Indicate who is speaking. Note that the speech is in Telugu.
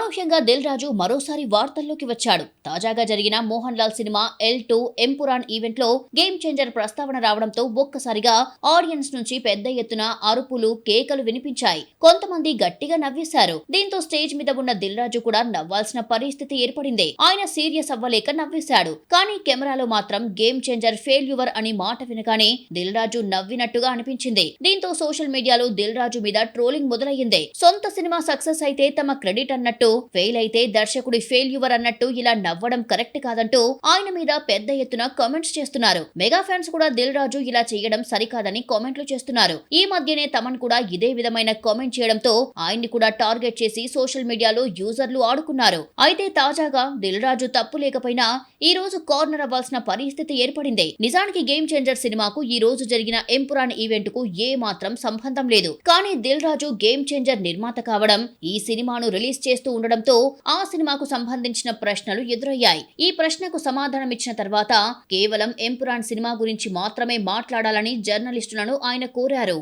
Speaker 1: అనూహ్యంగా దిల్ రాజు మరోసారి వార్తల్లోకి వచ్చాడు. తాజాగా జరిగిన Mohan Lal cinema L2 Empuraan event లో గేమ్ చేంజర్ ప్రస్తావన రావడంతో ఒక్కసారిగా ఆడియన్స్ నుంచి పెద్ద ఎత్తున అరుపులు, కేకలు వినిపించాయి. కొంతమంది గట్టిగా నవ్వేశారు. దీంతో స్టేజ్ మీద ఉన్న దిల్ రాజు కూడా నవ్వాల్సిన పరిస్థితి ఏర్పడింది. ఆయన సీరియస్ అవ్వలేక నవ్వేశాడు. కానీ కెమెరాలో మాత్రం గేమ్ చేంజర్ ఫెయిల్యూర్ అని మాట వినగానే దిల్ రాజు నవ్వినట్టుగా అనిపించింది. దీంతో సోషల్ మీడియాలో దిల్ రాజు మీద ట్రోలింగ్ మొదలయ్యింది. సొంత సినిమా సక్సెస్ అయితే తమ క్రెడిట్ అన్నట్టు, ఫెయిల్ అయితే దర్శకుడి ఫెయిల్యూర్ అన్నట్టు ఇలా నవ్వడం కరెక్ట్ కాదంటూ ఆయన మీద పెద్ద ఎత్తున కామెంట్స్ చేస్తున్నారు. మెగా ఫ్యాన్స్ కూడా దిల్ రాజు ఇలా చేయడం సరికాదని కామెంట్లు చేస్తున్నారు. ఈ మధ్యనే తమన్ కూడా ఇదే విధమైన కామెంట్ చేయడంతో ఆయన్ని కూడా టార్గెట్ చేసి సోషల్ మీడియాలో యూజర్లు ఆడుకున్నారు. అయితే తాజాగా దిల్ రాజు తప్పు లేకపోయినా ఈ రోజు కార్నర్ అవ్వాల్సిన పరిస్థితి ఏర్పడింది. నిజానికి గేమ్ చేంజర్ సినిమాకు ఈ రోజు జరిగిన ఎంపురాన్ ఈవెంట్ కు ఏ మాత్రం సంబంధం లేదు. కానీ దిల్ రాజు గేమ్ చేంజర్ నిర్మాత కావడం, ఈ సినిమాను రిలీజ్ చేస్తూ ఉండడంతో ఆ సినిమాకు సంబంధించిన ప్రశ్నలు ఎదురయ్యాయి. ఈ ప్రశ్నకు సమాధానం ఇచ్చిన తర్వాత కేవలం ఎంపురాన్ సినిమా గురించి మాత్రమే మాట్లాడాలని జర్నలిస్టులను ఆయన కోరారు.